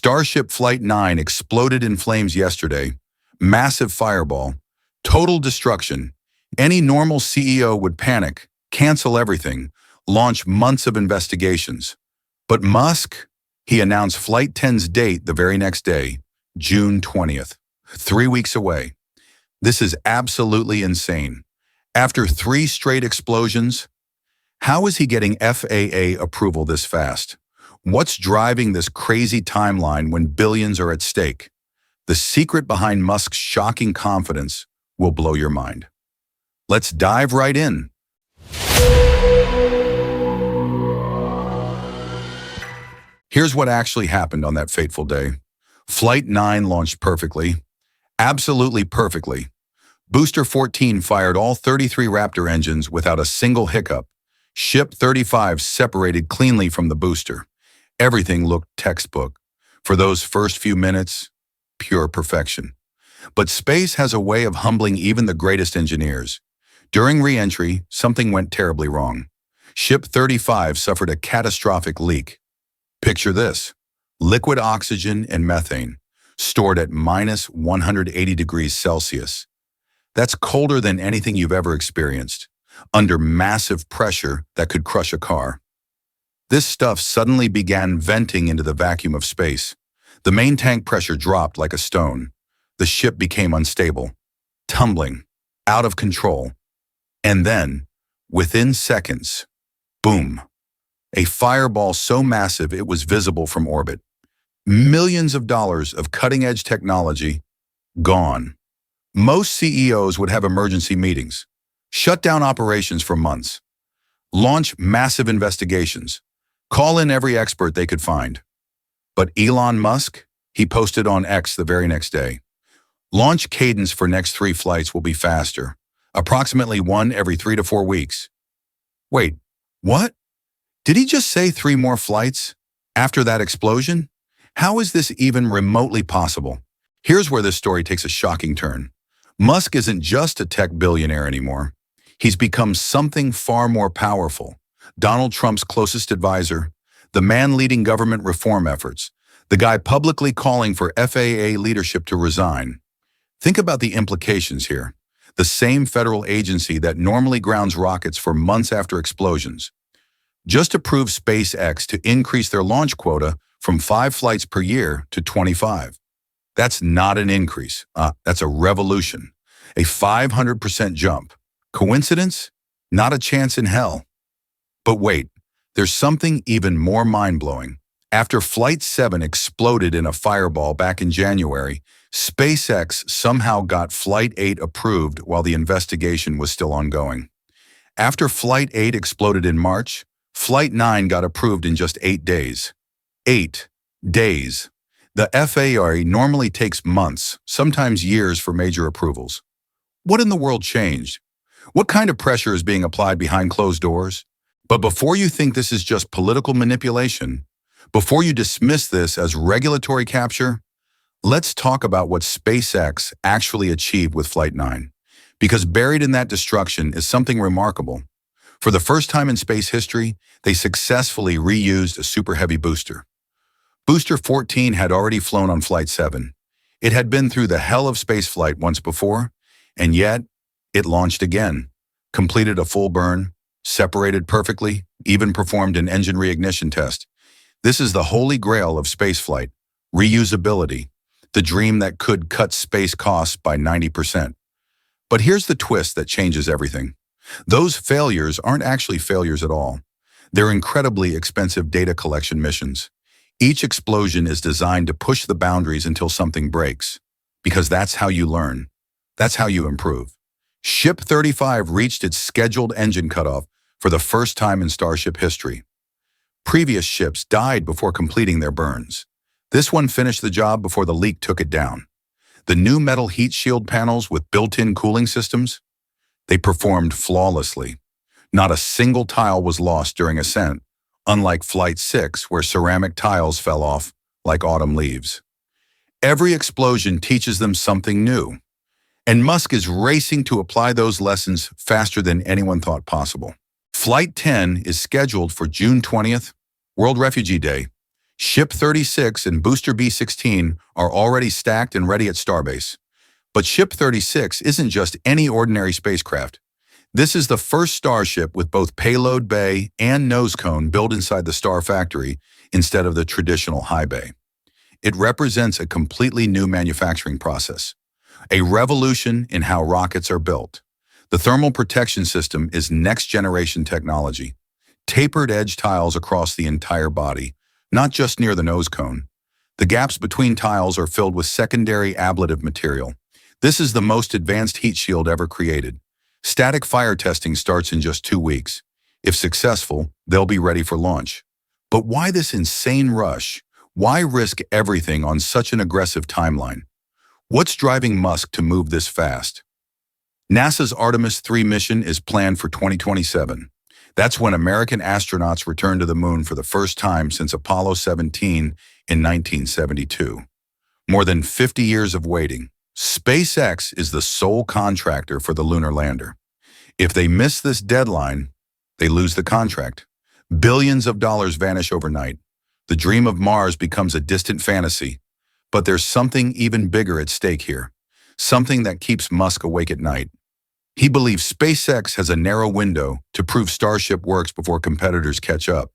Starship Flight 9 exploded in flames yesterday. Massive fireball. Total destruction. Any normal CEO would panic, cancel everything, launch months of investigations. But Musk, he announced Flight 10's date the very next day, June 20th, 3 weeks away. This is absolutely insane. After 3 straight explosions, how is he getting FAA approval this fast? What's driving this crazy timeline when billions are at stake? The secret behind Musk's shocking confidence will blow your mind. Let's dive right in. Here's what actually happened on that fateful day. Flight 9 launched perfectly. Absolutely perfectly. Booster 14 fired all 33 Raptor engines without a single hiccup. Ship 35 separated cleanly from the booster. Everything looked textbook. For those first few minutes, pure perfection. But space has a way of humbling even the greatest engineers. During re-entry, something went terribly wrong. Ship 35 suffered a catastrophic leak. Picture this: liquid oxygen and methane, stored at minus 180 degrees Celsius. That's colder than anything you've ever experienced, under massive pressure that could crush a car. This stuff suddenly began venting into the vacuum of space. The main tank pressure dropped like a stone. The ship became unstable, tumbling, out of control. And then, within seconds, boom, a fireball so massive it was visible from orbit. Millions of dollars of cutting-edge technology gone. Most CEOs would have emergency meetings, shut down operations for months, launch massive investigations, call in every expert they could find. But Elon Musk, he posted on X the very next day. Launch cadence for next 3 flights will be faster, approximately 1 every 3 to 4 weeks. Wait, what? Did he just say 3 more flights after that explosion? How is this even remotely possible? Here's where this story takes a shocking turn. Musk isn't just a tech billionaire anymore. He's become something far more powerful. Donald Trump's closest advisor, the man leading government reform efforts, the guy publicly calling for FAA leadership to resign. Think about the implications here. The same federal agency that normally grounds rockets for months after explosions just approved SpaceX to increase their launch quota from 5 flights per year to 25. That's not an increase. That's a revolution. A 500% jump. Coincidence? Not a chance in hell. But wait, there's something even more mind-blowing. After Flight 7 exploded in a fireball back in January, SpaceX somehow got Flight 8 approved while the investigation was still ongoing. After Flight 8 exploded in March, Flight 9 got approved in just 8 days. 8 days. The FAA normally takes months, sometimes years, for major approvals. What in the world changed? What kind of pressure is being applied behind closed doors? But before you think this is just political manipulation, before you dismiss this as regulatory capture, let's talk about what SpaceX actually achieved with Flight 9. Because buried in that destruction is something remarkable. For the first time in space history, they successfully reused a super heavy booster. Booster 14 had already flown on Flight 7. It had been through the hell of spaceflight once before, and yet it launched again, completed a full burn, separated perfectly, even performed an engine reignition test. This is the holy grail of spaceflight, reusability, the dream that could cut space costs by 90%. But here's the twist that changes everything. Those failures aren't actually failures at all. They're incredibly expensive data collection missions. Each explosion is designed to push the boundaries until something breaks, because that's how you learn. That's how you improve. Ship 35 reached its scheduled engine cutoff for the first time in Starship history. Previous ships died before completing their burns. This one finished the job before the leak took it down. The new metal heat shield panels with built-in cooling systems, they performed flawlessly. Not a single tile was lost during ascent, unlike Flight 6, where ceramic tiles fell off like autumn leaves. Every explosion teaches them something new, and Musk is racing to apply those lessons faster than anyone thought possible. Flight 10 is scheduled for June 20th, World Refugee Day. Ship 36 and Booster B-16 are already stacked and ready at Starbase. But Ship 36 isn't just any ordinary spacecraft. This is the first Starship with both payload bay and nose cone built inside the Star Factory instead of the traditional high bay. It represents a completely new manufacturing process, a revolution in how rockets are built. The thermal protection system is next-generation technology. Tapered edge tiles across the entire body, not just near the nose cone. The gaps between tiles are filled with secondary ablative material. This is the most advanced heat shield ever created. Static fire testing starts in just 2 weeks. If successful, they'll be ready for launch. But why this insane rush? Why risk everything on such an aggressive timeline? What's driving Musk to move this fast? NASA's Artemis 3 mission is planned for 2027. That's when American astronauts return to the moon for the first time since Apollo 17 in 1972. More than 50 years of waiting. SpaceX is the sole contractor for the lunar lander. If they miss this deadline, they lose the contract. Billions of dollars vanish overnight. The dream of Mars becomes a distant fantasy. But there's something even bigger at stake here. Something that keeps Musk awake at night. He believes SpaceX has a narrow window to prove Starship works before competitors catch up.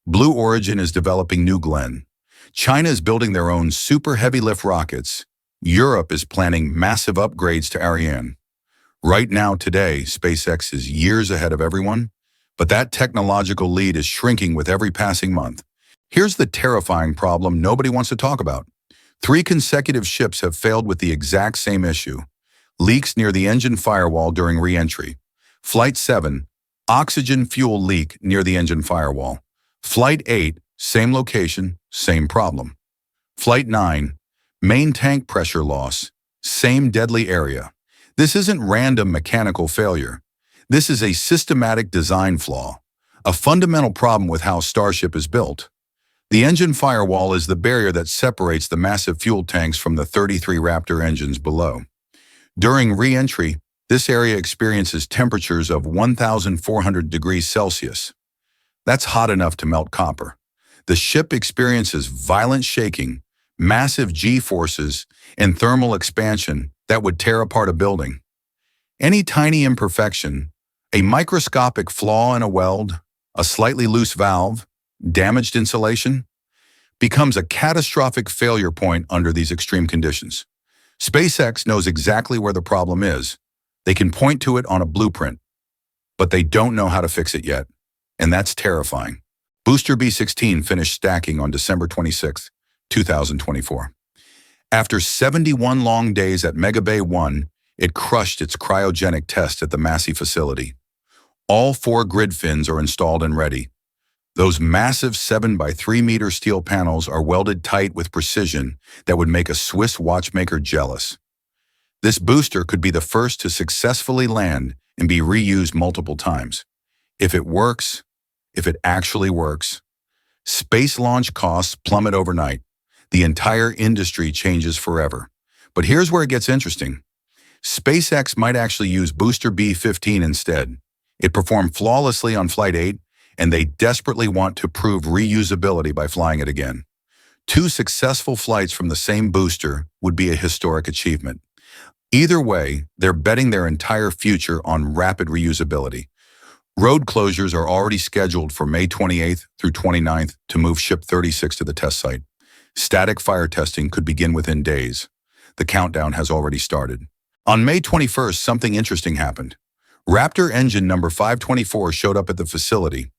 Blue Origin is developing New Glenn. China is building their own super heavy-lift rockets. Europe is planning massive upgrades to Ariane. Right now, today, SpaceX is years ahead of everyone, but that technological lead is shrinking with every passing month. Here's the terrifying problem nobody wants to talk about. 3 consecutive ships have failed with the exact same issue. Leaks near the engine firewall during re-entry. Flight 7, oxygen fuel leak near the engine firewall. Flight 8, same location, same problem. Flight 9, main tank pressure loss, same deadly area. This isn't random mechanical failure. This is a systematic design flaw, a fundamental problem with how Starship is built. The engine firewall is the barrier that separates the massive fuel tanks from the 33 Raptor engines below. During re-entry, this area experiences temperatures of 1,400 degrees Celsius. That's hot enough to melt copper. The ship experiences violent shaking, massive G-forces, and thermal expansion that would tear apart a building. Any tiny imperfection, a microscopic flaw in a weld, a slightly loose valve, damaged insulation, becomes a catastrophic failure point under these extreme conditions. SpaceX knows exactly where the problem is. They can point to it on a blueprint, but they don't know how to fix it yet, and that's terrifying. Booster B-16 finished stacking on December 26, 2024. After 71 long days at Mega Bay 1, it crushed its cryogenic test at the Massey facility. All 4 grid fins are installed and ready. Those massive 7 by 3 meter steel panels are welded tight with precision that would make a Swiss watchmaker jealous. This booster could be the first to successfully land and be reused multiple times. If it works, if it actually works, space launch costs plummet overnight. The entire industry changes forever. But here's where it gets interesting. SpaceX might actually use Booster B-15 instead. It performed flawlessly on Flight 8, and they desperately want to prove reusability by flying it again. 2 successful flights from the same booster would be a historic achievement. Either way, they're betting their entire future on rapid reusability. Road closures are already scheduled for May 28th through 29th to move Ship 36 to the test site. Static fire testing could begin within days. The countdown has already started. On May 21st, something interesting happened. Raptor engine number 524 showed up at the facility.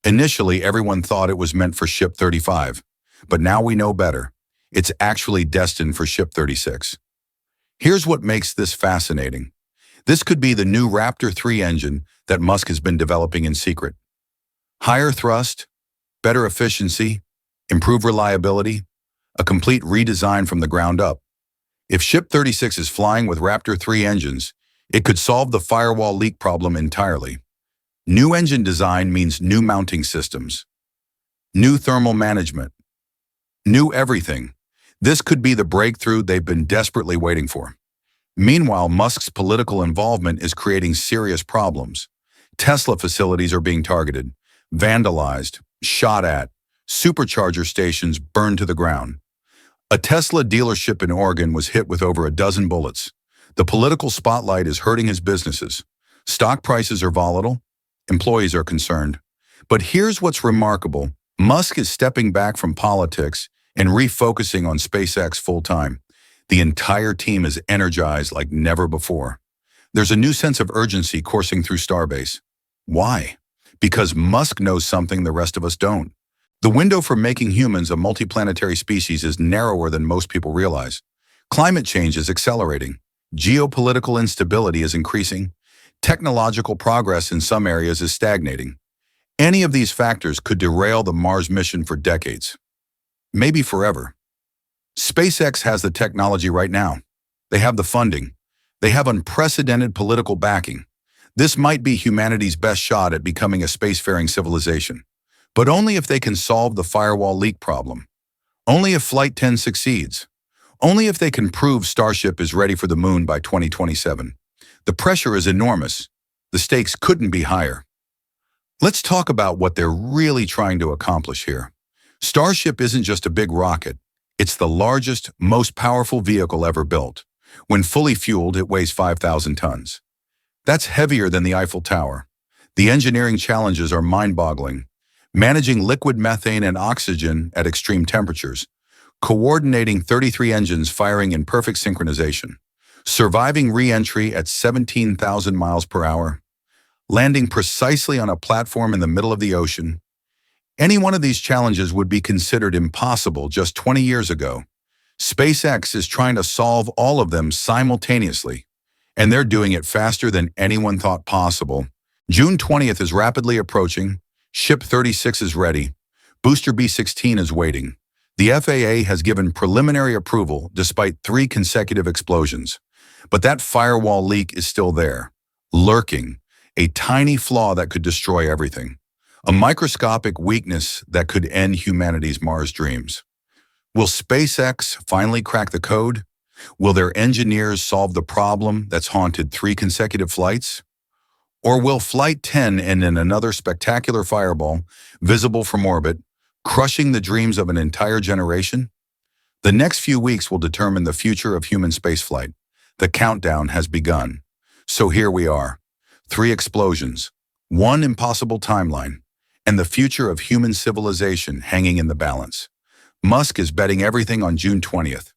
Initially, everyone thought it was meant for Ship 35, but now we know better. It's actually destined for Ship 36. Here's what makes this fascinating. This could be the new Raptor 3 engine that Musk has been developing in secret. Higher thrust, better efficiency, improved reliability, a complete redesign from the ground up. If Ship 36 is flying with Raptor 3 engines, it could solve the firewall leak problem entirely. New engine design means new mounting systems, new thermal management, new everything. This could be the breakthrough they've been desperately waiting for. Meanwhile, Musk's political involvement is creating serious problems. Tesla facilities are being targeted, vandalized, shot at. Supercharger stations burned to the ground. A Tesla dealership in Oregon was hit with over a dozen bullets. The political spotlight is hurting his businesses. Stock prices are volatile. Employees are concerned. But here's what's remarkable. Musk is stepping back from politics and refocusing on SpaceX full-time. The entire team is energized like never before. There's a new sense of urgency coursing through Starbase. Why? Because Musk knows something the rest of us don't. The window for making humans a multiplanetary species is narrower than most people realize. Climate change is accelerating. Geopolitical instability is increasing. Technological progress in some areas is stagnating. Any of these factors could derail the Mars mission for decades. Maybe forever. SpaceX has the technology right now. They have the funding. They have unprecedented political backing. This might be humanity's best shot at becoming a spacefaring civilization. But only if they can solve the Firewall leak problem. Only if Flight 10 succeeds. Only if they can prove Starship is ready for the moon by 2027. The pressure is enormous. The stakes couldn't be higher. Let's talk about what they're really trying to accomplish here. Starship isn't just a big rocket. It's the largest, most powerful vehicle ever built. When fully fueled, it weighs 5,000 tons. That's heavier than the Eiffel Tower. The engineering challenges are mind-boggling. Managing liquid methane and oxygen at extreme temperatures, coordinating 33 engines firing in perfect synchronization, surviving re-entry at 17,000 miles per hour, landing precisely on a platform in the middle of the ocean. Any one of these challenges would be considered impossible just 20 years ago. SpaceX is trying to solve all of them simultaneously, and they're doing it faster than anyone thought possible. June 20th is rapidly approaching. Ship 36 is ready. Booster B-16 is waiting. The FAA has given preliminary approval despite 3 consecutive explosions. But that Firewall leak is still there, lurking, a tiny flaw that could destroy everything. A microscopic weakness that could end humanity's Mars dreams. Will SpaceX finally crack the code? Will their engineers solve the problem that's haunted 3 consecutive flights? Or will Flight 10 end in another spectacular fireball, visible from orbit, crushing the dreams of an entire generation? The next few weeks will determine the future of human spaceflight. The countdown has begun. So here we are. 3 explosions, 1 impossible timeline, and the future of human civilization hanging in the balance. Musk is betting everything on June 20th.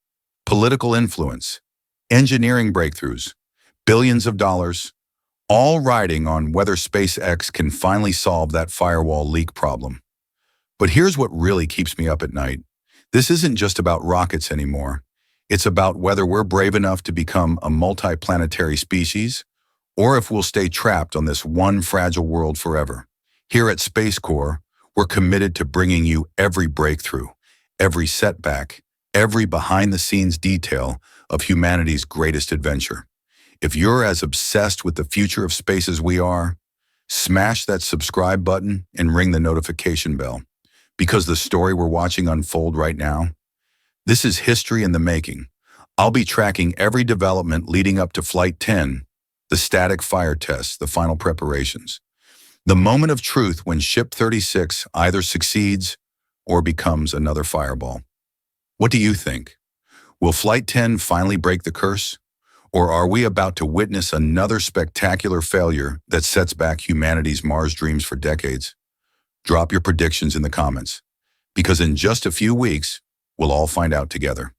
Political influence, engineering breakthroughs, billions of dollars, all riding on whether SpaceX can finally solve that Firewall leak problem. But here's what really keeps me up at night. This isn't just about rockets anymore. It's about whether we're brave enough to become a multiplanetary species, or if we'll stay trapped on this one fragile world forever. Here at Space Corps, we're committed to bringing you every breakthrough, every setback, every behind-the-scenes detail of humanity's greatest adventure. If you're as obsessed with the future of space as we are, smash that subscribe button and ring the notification bell. Because the story we're watching unfold right now, this is history in the making. I'll be tracking every development leading up to Flight 10, the static fire tests, the final preparations. The moment of truth when Ship 36 either succeeds or becomes another fireball. What do you think? Will Flight 10 finally break the curse? Or are we about to witness another spectacular failure that sets back humanity's Mars dreams for decades? Drop your predictions in the comments, because in just a few weeks, we'll all find out together.